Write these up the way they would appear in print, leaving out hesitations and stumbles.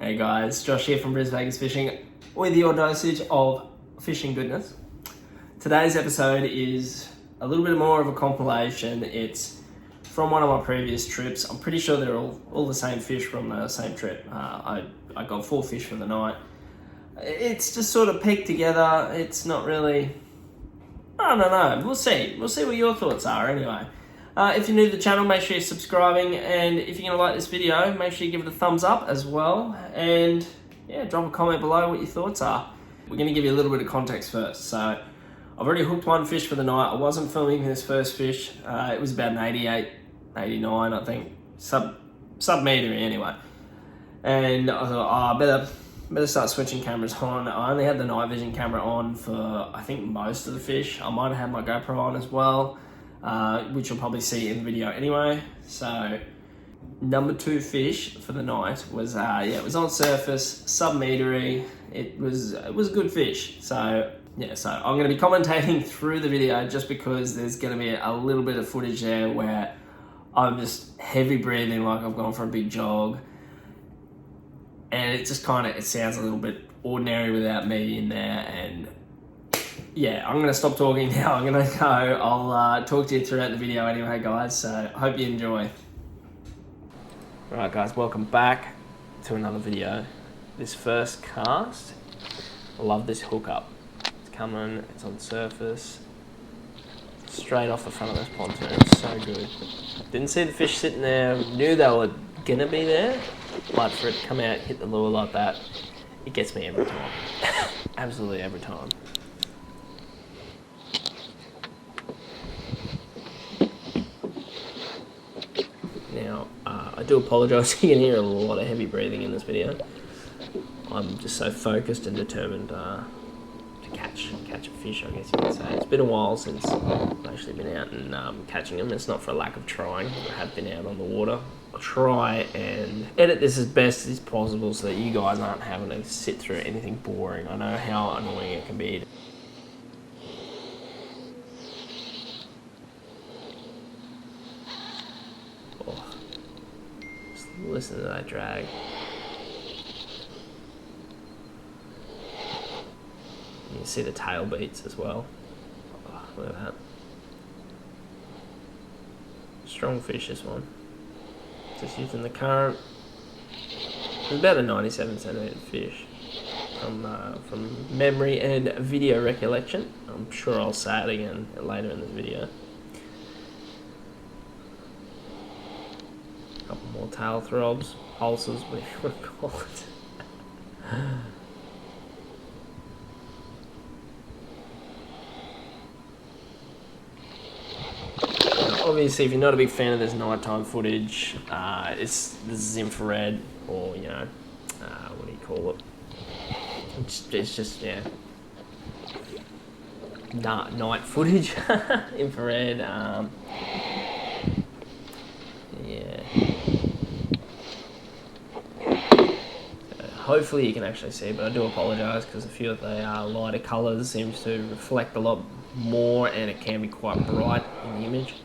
Hey guys, Josh here from Brisbane Fishing with your dosage of fishing goodness. Today's episode is a little bit more of a compilation. It's from one of my previous trips. I'm pretty sure they're all the same fish from the same trip. I got 4 fish for the night. It's just sort of peeked together. It's not really, I don't know. We'll see what your thoughts are anyway. If you're new to the channel, make sure you're subscribing, and if you're going to like this video, make sure you give it a thumbs up as well, and yeah, drop a comment below what your thoughts are. We're going to give you a little bit of context first. So I've already hooked 1 fish for the night. I wasn't filming this first fish. It was about an 88, 89, I think, sub-meter anyway. And I thought, better start switching cameras on. I only had the night vision camera on for, I think, most of the fish. I might have had my GoPro on as well. Which you'll probably see in the video anyway. So number 2 fish for the night was it was on surface, sub-metery. It was a good fish. So yeah, so I'm going to be commentating through the video just because there's going to be a little bit of footage there where I'm just heavy breathing like I've gone for a big jog, and it just it sounds a little bit ordinary without me in there. And yeah, I'm going to stop talking now. I'm going to go. I'll talk to you throughout the video anyway, guys. So I hope you enjoy. Alright guys, welcome back to another video. This first cast, I love this hookup. It's coming, it's on surface, straight off the front of this pontoon. It's so good. Didn't see the fish sitting there, knew they were going to be there, but for it to come out, hit the lure like that, it gets me every time. Absolutely every time. Now, I do apologise, you can hear a lot of heavy breathing in this video. I'm just so focused and determined to catch a fish, I guess you could say. It's been a while since I've actually been out and catching them. It's not for a lack of trying. I have been out on the water. I'll try and edit this as best as possible so that you guys aren't having to sit through anything boring. I know how annoying it can be. Listen to that drag. You can see the tail beats as well. Oh, look at that. Strong fish, this one. Just using the current. It's about a 97 centimeter fish from memory and video recollection. I'm sure I'll say it again later in this video. Couple more tail throbs, pulses, whatever you want to call it. Obviously, if you're not a big fan of this nighttime footage, this is infrared, or what do you call it? It's just yeah, night footage, infrared. Yeah. Hopefully you can actually see, but I do apologise because a few of the lighter colours seems to reflect a lot more, and it can be quite bright in the image.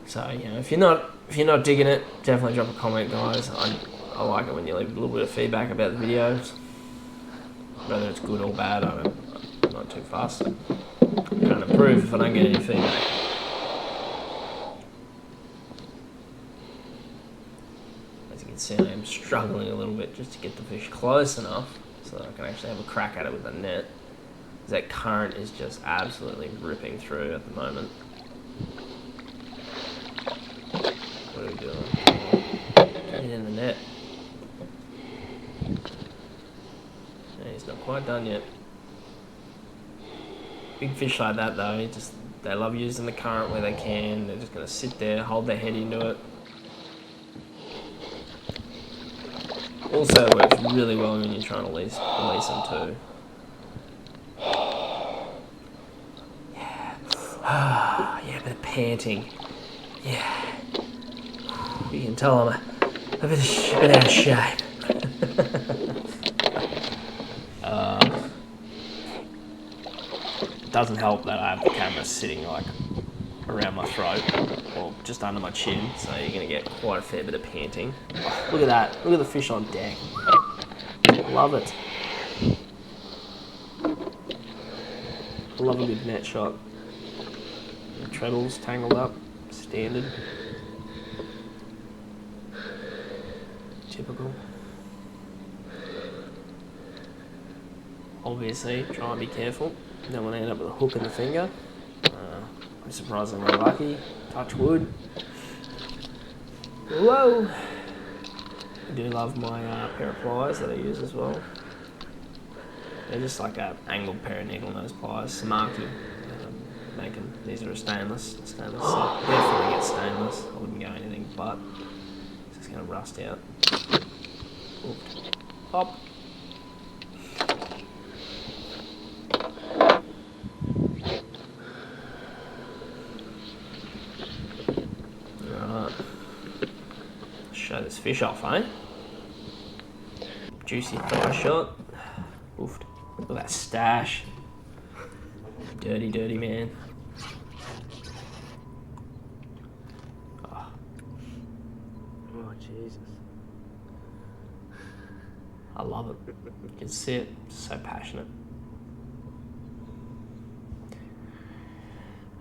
So if you're not digging it, definitely drop a comment, guys. I like it when you leave a little bit of feedback about the videos, whether it's good or bad. I'm not too fussed. I can't improve if I don't get any feedback. See, I'm struggling a little bit just to get the fish close enough so that I can actually have a crack at it with the net. That current is just absolutely ripping through at the moment. What are we doing? Get it in the net. Yeah, he's not quite done yet. Big fish like that though, they love using the current where they can. They're just going to sit there, hold their head into it. Also works really well when you're trying to release them too. Yeah. Yeah, but panting. Yeah. You can tell I'm a bit out of shape. It doesn't help that I have the camera sitting like around my throat, or just under my chin, so you're going to get quite a fair bit of panting. Oh, look at that. Look at the fish on deck. Love it. Love a good net shot. The treadles tangled up, standard. Typical. Obviously, try and be careful. Don't want to end up with a hook in the finger. I'm surprisingly lucky. Touch wood. Whoa! I do love my pair of pliers that I use as well. They're just like a angled pair of needle nose pliers. Marky. Making these are a stainless. Definitely get stainless. I wouldn't go anything but. It's just going to rust out. Ooh. Pop. Alright. Show this fish off, eh? Juicy thigh shot. Oofed. Look at that stash. Dirty, dirty man. Oh, Jesus. I love it. You can see it. So passionate.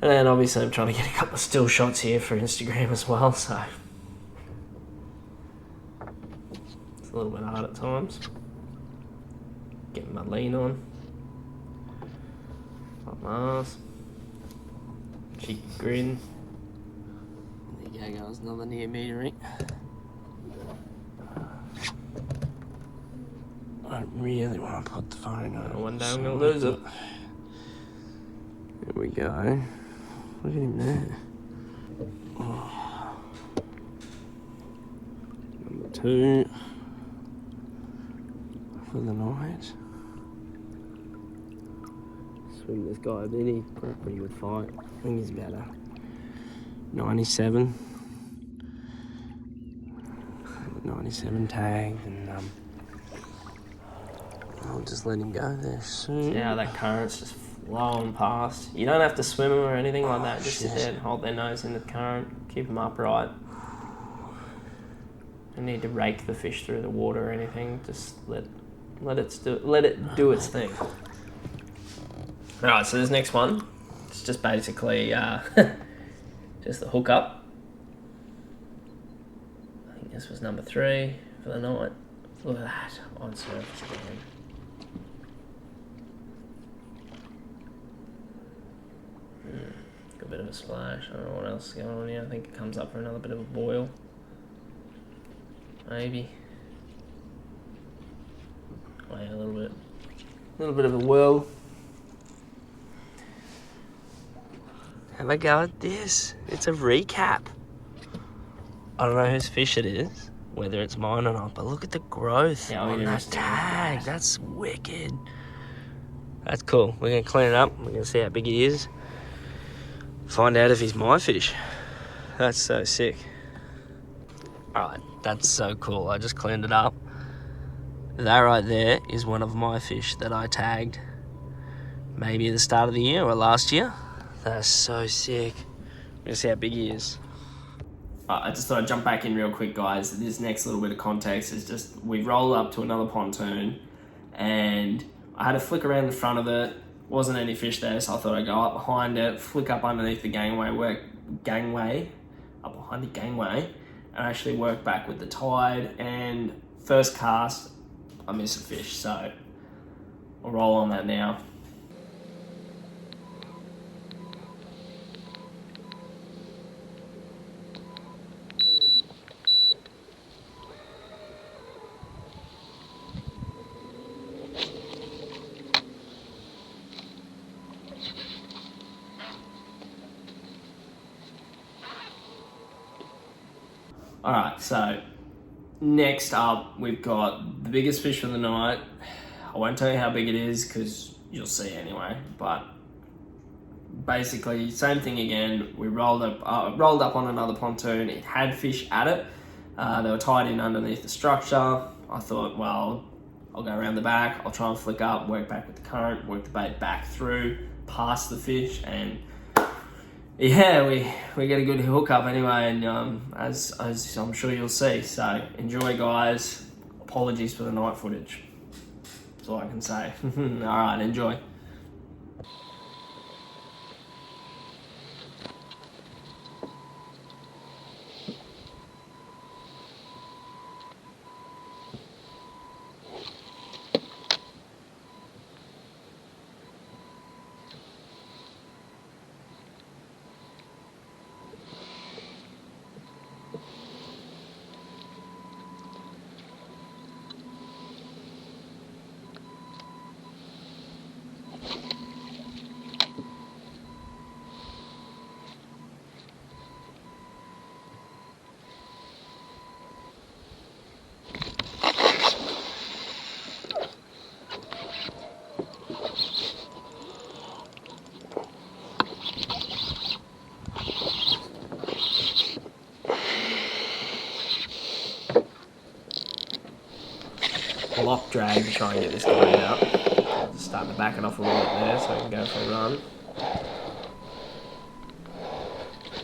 And then obviously I'm trying to get a couple of still shots here for Instagram as well, so it's a little bit hard at times. Getting my lean on. Up my ass. Cheeky grin. There you go, guys. Another near metering. I don't really want to put the phone on. One day I'm going to lose it. There we go. Look at him there. Oh. Number 2 for the night. Swim this guy a bit. He's got a pretty good fight. I think he's about a 97. 97 tagged, and I'll just let him go there soon. See how that current's just flowing past. You don't have to swim them or anything like that. Just sit there and hold their nose in the current. Keep them upright. Don't need to rake the fish through the water or anything. Just let it do its thing. Alright, so this next one, it's just basically just the hook up. I think this was number 3 for the night. Look at that on surface again. Got a bit of a splash. I don't know what else is going on here. I think it comes up for another bit of a boil. Maybe. Oh yeah, a little bit of a whirl. Have a go at this. It's a recap. I don't know whose fish it is, whether it's mine or not, but look at the growth on that tag. That's wicked. That's cool. We're going to clean it up. We're going to see how big it is. Find out if he's my fish. That's so sick. Alright, that's so cool. I just cleaned it up. That right there is one of my fish that I tagged maybe at the start of the year or last year. That's so sick. We're gonna see how big he is. I just thought I'd jump back in real quick, guys. This next little bit of context is just, we rolled up to another pontoon and I had a flick around the front of it. Wasn't any fish there, so I thought I'd go up behind it, flick up underneath the gangway, up behind the gangway, and actually work back with the tide. And first cast, I miss a fish, so I'll roll on that now. Alright, so next up we've got the biggest fish for the night. I won't tell you how big it is because you'll see anyway, but basically same thing again. We rolled up on another pontoon. It had fish at it. They were tied in underneath the structure. I thought, well, I'll go around the back, I'll try and flick up, work back with the current, work the bait back through, past the fish, and yeah, we get a good hookup anyway, and as I'm sure you'll see. So enjoy, guys. Apologies for the night footage. That's all I can say. All right, enjoy. Lock drag to try and get this guy out. Just starting to back it off a little bit there so I can go for a run.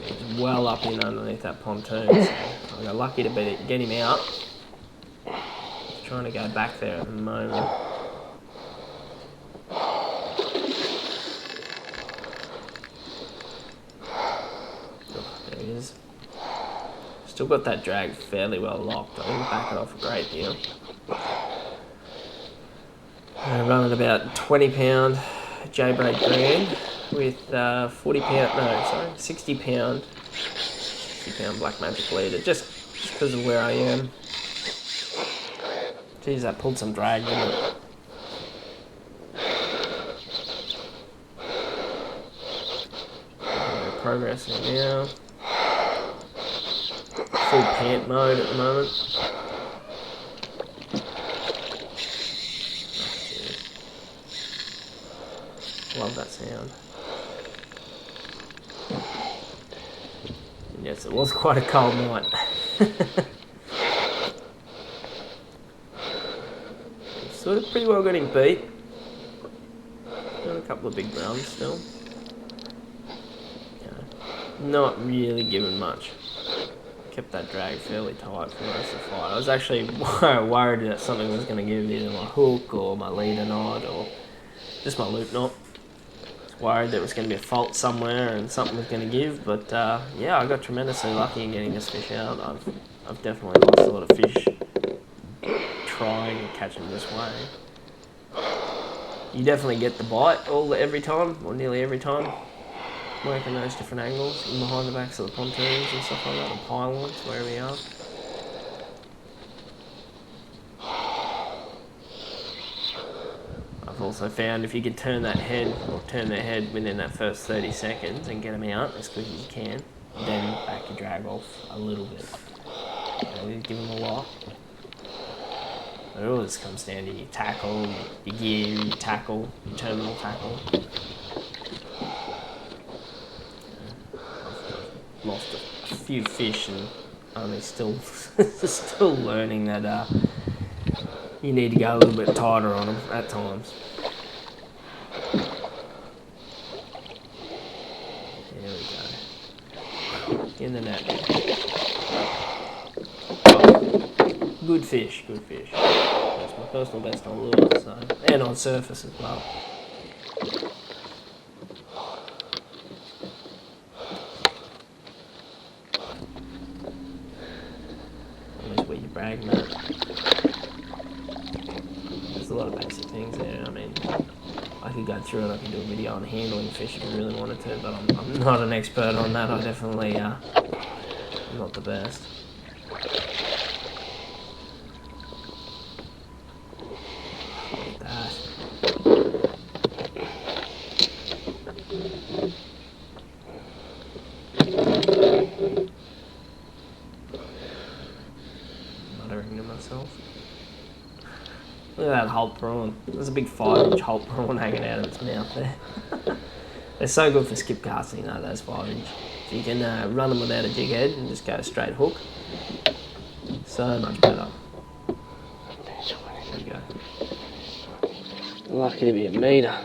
He's well up in underneath that pontoon, so I got lucky to get him out. Just trying to go back there at the moment. Oh, there he is. Still got that drag fairly well locked. I didn't back it off a great deal. I'm running about 20 pound J-braid green with 60 pound black magic leader, just because of where I am. Geez, that pulled some drag, didn't it? Progressing now. Full pant mode at the moment. Love that sound. And yes, it was quite a cold night. Sort of pretty well got him beat. Got a couple of big runs still. Not really given much. Kept that drag fairly tight for most of the fight. I was actually worried that something was going to give, either my hook or my leader knot or just my loop knot. Worried there was going to be a fault somewhere and something was going to give, but yeah, I got tremendously lucky in getting this fish out. I've definitely lost a lot of fish trying to catch them this way. You definitely get the bite every time, or nearly every time, working those different angles in behind the backs of the pontoons and stuff like that, or pylons, wherever you are. I've also found if you can turn their head within that first 30 seconds and get them out as quick as you can, then back your drag off a little bit. Give them a lot. It always comes down to your tackle, your gear, your tackle, your terminal tackle. I've lost a few fish and I'm still learning that you need to go a little bit tighter on them at times. There we go. In the net. Good fish, good fish. That's my personal best on lure, so, and on surface as well. Always wear your brag mat. There's a lot of basic things there. I mean, I could go through it. I could do a video on handling fish if I really wanted to, but I'm not an expert on that. I definitely I'm not the best. Like that. Muttering to myself. Look at that hulk prawn. There's a big 5-inch hulk prawn hanging out of its mouth there. They're so good for skip casting though, those 5-inch. If you can run them without a jig head and just go straight hook, so much better. There you go. Lucky to be a meter.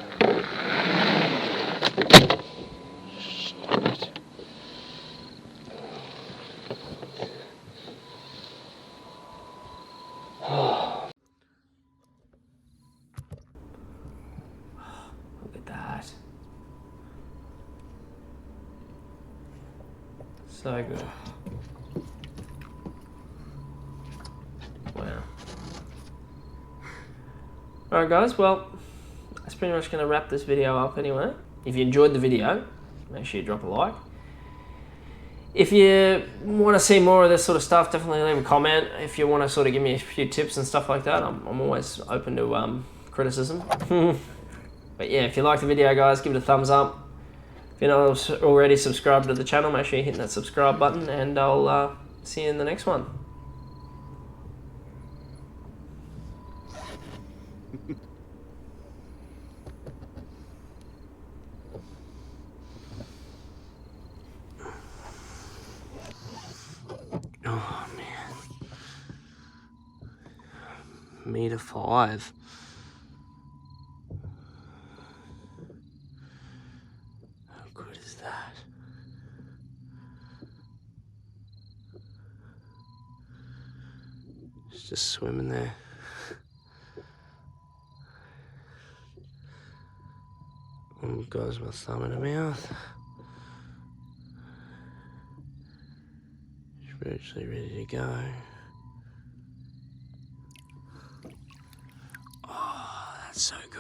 So good. Wow. Alright guys, well, that's pretty much going to wrap this video up anyway. If you enjoyed the video, make sure you drop a like. If you want to see more of this sort of stuff, definitely leave a comment. If you want to sort of give me a few tips and stuff like that, I'm always open to criticism. But yeah, if you like the video guys, give it a thumbs up. If you're not already subscribed to the channel, make sure you hit that subscribe button, and I'll see you in the next one. Oh man, meter 5. How good is that? It's just swimming there. Oh, goes my thumb in her mouth. She's virtually ready to go. Oh, that's so good.